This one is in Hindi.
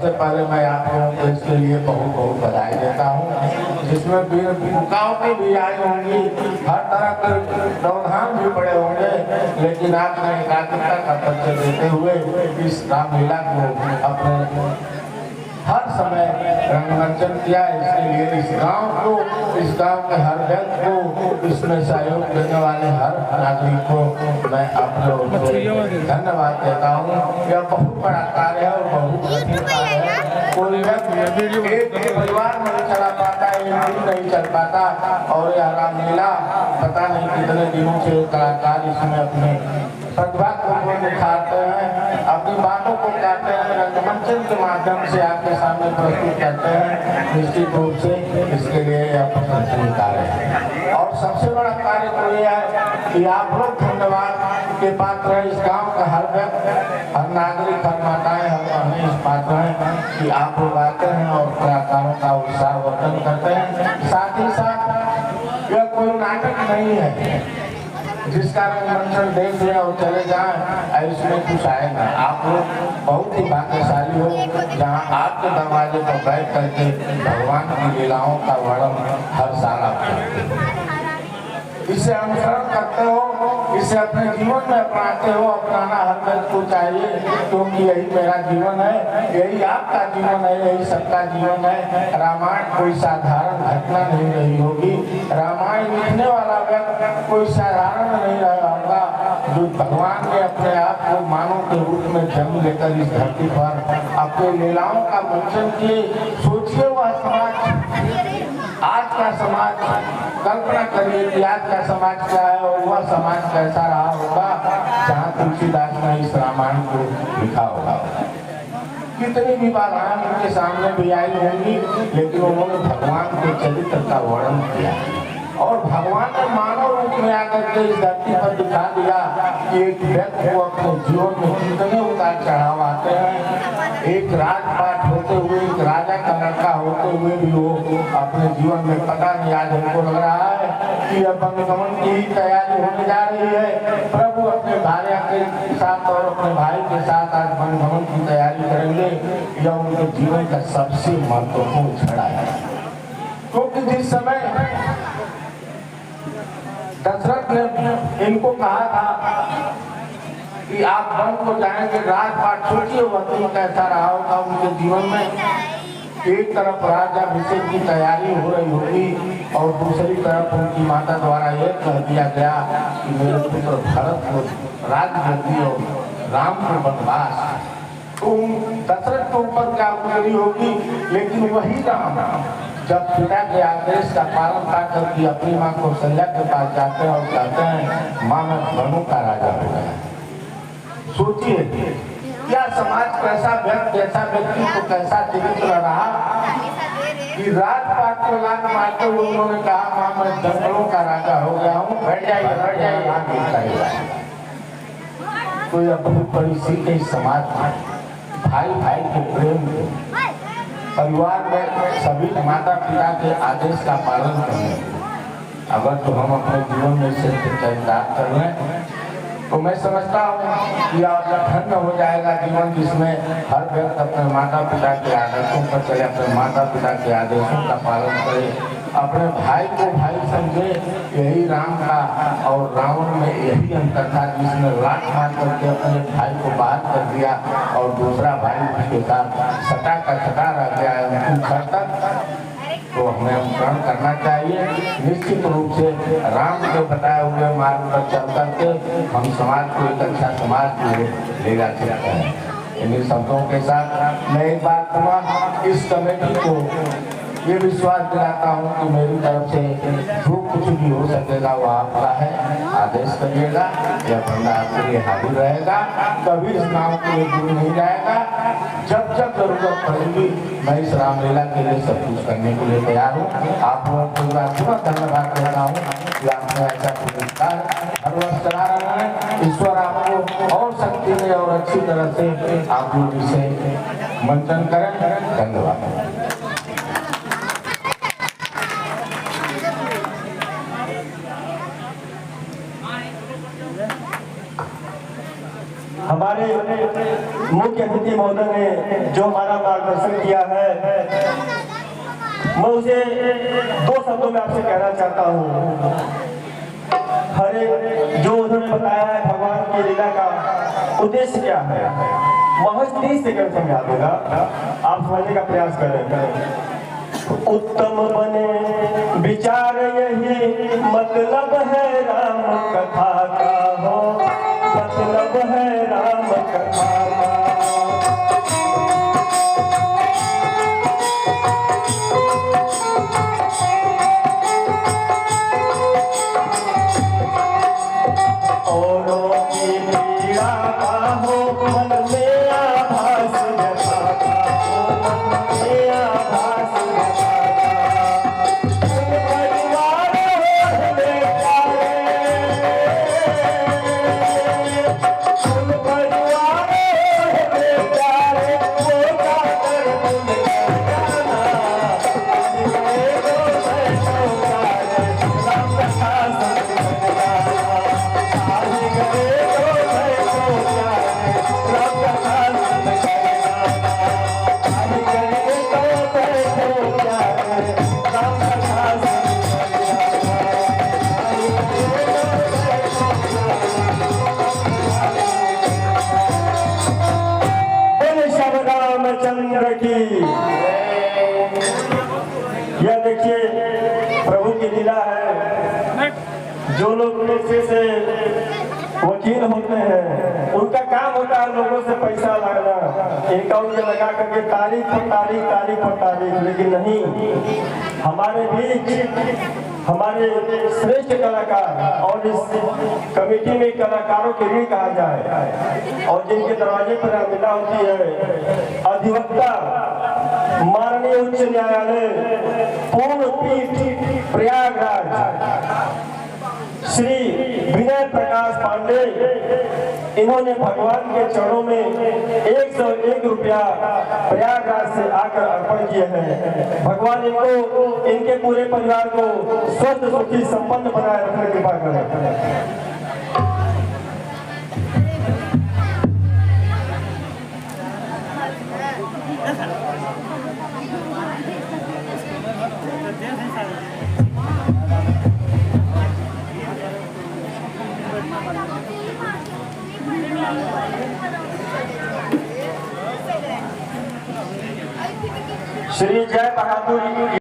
सबसे पहले मैं आप लोगों को इसके लिए बहुत बहुत बधाई देता हूँ, जिसमें भूमिकाओं की भी आई होंगी, हर तरह के व्यवधान भी पड़े होंगे, लेकिन आपने एकाग्रता का परिचय देते हुए इस रामलीला को अपने हर समय रंगमंचन किया। इसके लिए इस गांव के हर व्यक्ति को, इसमें सहयोग देने वाले हर नागरिक को मैं आप लोगों को धन्यवाद देता हूँ। यह बहुत बड़ा कार्य है और बहुत कठिन कार्य है। कोई व्यक्ति एक परिवार नहीं चला पाता, एक दिन नहीं चल पाता, और यह रामलीला पता नहीं कितने दिनों से कलाकार इसमें अपने प्रतिभा को निखारते हैं, अपनी बातों को कहते हैं, रंगमंचन के माध्यम से आपके सामने प्रस्तुत करते हैं। निश्चित रूप से इसके लिए यह प्रशंसनीय कार्य है। और सबसे बड़ा कार्य तो यह है कि आप लोग धन्यवाद के पात्र हैं। इस गांव का हर व्यक्ति, हर नागरिक, हर माताएं, हर बहनें इस पात्र हैं कि आप लोग आते हैं और कलाकारों का उत्साह वर्धन करते हैं। साथ ही साथ यह कोई नाटक नहीं है जिसका रंगमंचन देख लें और चले जाएं, इसमें कुछ आएगा। आप लोग बहुत ही भाग्यशाली हो जहां आपके दरवाजे पर बैठ करके भगवान की लीलाओं का वर्णन हर साल आप करते हो, इसे अनुसरण करते हो, इसे अपने जीवन में अपनाते हो। अपनाना हर व्यक्ति को चाहिए, क्योंकि यही मेरा जीवन है, यही आपका जीवन है, यही सबका जीवन है। रामायण कोई साधारण घटना नहीं रही होगी, रामायण लिखने वाला व्यक्ति कोई साधारण नहीं रहा होगा, जो भगवान ने अपने आप को मानव के रूप में जन्म लेकर इस धरती पर अपने लीलाओं का मंचन किए। सोचिए वह समाज, आज का समाज, कल्पना करिए कि आज का समाज क्या है और वह समाज कैसा रहा होगा जहाँ तुलसीदास ने इस रामायण को लिखा होगा। कितनी भी बाधाएं उनके सामने भी आई होंगी, लेकिन उन्होंने भगवान के चरित्र का वर्णन किया और भगवान ने मानव रूप में आकर के इस धरती पर दिखा दिया कि एक व्यक्ति को अपने जीवन में कितने उतार चढ़ाव आते हैं। एक राजपाट होते हुए, एक राजा का लड़का होते हुए भी वो अपने जीवन में पता नहीं, आज हमको लग रहा है कि अब वनगमन की ही तैयारी होने जा रही है। प्रभु अपने भार्या के साथ और अपने भाई के साथ आज वनगमन की तैयारी करेंगे। यह उनके जीवन का सबसे महत्वपूर्ण क्षण है, क्योंकि जिस समय दशरथ ने इनको कहा था कि आप वन को जाएंगे, राजपाट, सोचिए वह दिन कैसा रहा होगा उनके जीवन में। एक तरफ राज्याभिषेक की तैयारी हो रही होगी और दूसरी तरफ उनकी माता द्वारा यह कह दिया गया कि मेरे पुत्र भरत को राज्यगद्दी और राम को वनवास। तो दशरथ के ऊपर क्या उंगली होगी, लेकिन वही राम जब पिता के आदेश का पालन कर के अपनी माँ कौशल्या के पास जाते हैं और कहते हैं माँ मैं वनों का राजा हो गया। सोचिए क्या समाज कैसा व्यक्ति को कैसा चरित्र रहा कि राजपाट को लात मारते हुए उन्होंने कहा माँ मैं जंगलों का राजा हो गया हूँ, बैठ जाइए। तो यह बहुत बड़ी सीख है समाज में, भाई भाई के प्रेम को, परिवार में सभी माता पिता के आदेश का पालन करने। अगर तो हम अपने जीवन में इसे चरितार्थ कर लें तो मैं समझता हूँ कि धन्य हो जाएगा जीवन, जिसमें हर व्यक्ति अपने माता पिता के आदेशों पर चले, अपने माता पिता के आदेशों का पालन करे, अपने भाई को भाई समझे। यही राम का और रावण में यही अंतर था, जिसने लात मार करके अपने भाई को बाहर कर दिया और दूसरा भाई उसके साथ सटा का सटा रह गया है। तो हमें अनुसरण करना चाहिए। निश्चित रूप से राम के बताए हुए मार्ग पर चल करके हम समाज को एक अच्छा समाज ले जा सकते हैं। इन्हीं शब्दों के साथ मैं एक बार पुनः इस कमेटी को ये विश्वास दिलाता हूँ कि मेरी तरफ से जो कुछ भी हो सकेगा वो आपका है, आदेश करिएगा। यह बंदा आपके लिए हाजिर रहेगा, कभी इस नाम के लिए दूर नहीं जाएगा। जब जब जरूरत पड़ेगी मैं इस रामलीला के लिए सब कुछ करने के लिए तैयार हूँ। आप लोगों को बहुत धन्यवाद देता हूँ कि आपने ऐसा पुरस्कार हर वर्ष करा रहा है। ईश्वर आपको और शक्ति दे और अच्छी तरह से आप लोग इसे मंचन करें। धन्यवाद। हमारे मुख्य अतिथि महोदय ने जो हमारा मार्गदर्शन किया है, मैं उसे 2 शब्दों में आपसे कहना चाहता हूँ। हर एक जो उन्होंने बताया है भगवान की लीला का उद्देश्य क्या है, महज 30 सेकंड समझा दूंगा, आप समझने का प्रयास करें। उत्तम बने विचार यही मतलब है राम कथा का हो, मतलब है राम कथा का। औरों की पीड़ा का हो मन में आभास जता का हो, मन में आभास चंद्र की। यह देखिए प्रभु की लीला है। जो लोग पेशे से वकील होते हैं उनका काम होता है लोगों से पैसा लगना, इनका उनके लगा करके तारीख पर तारीख, तारीख पर तारीख। लेकिन नहीं, हमारे बीच हमारे श्रेष्ठ कलाकार और इस कमेटी में कलाकारों के लिए कहा जाए और जिनके दरवाजे पर मिला होती है अधिवक्ता माननीय उच्च न्यायालय पूर्ण पीठ प्रयागराज श्री विनय प्रकाश पांडे, इन्होंने भगवान के चरणों में 101 रुपया प्रयागराज से आकर अर्पण किए हैं। भगवान इनको इनके पूरे परिवार को स्वस्थ सुखी संपन्न बनाए रखने की कृपा करें। श्री जय बहादुर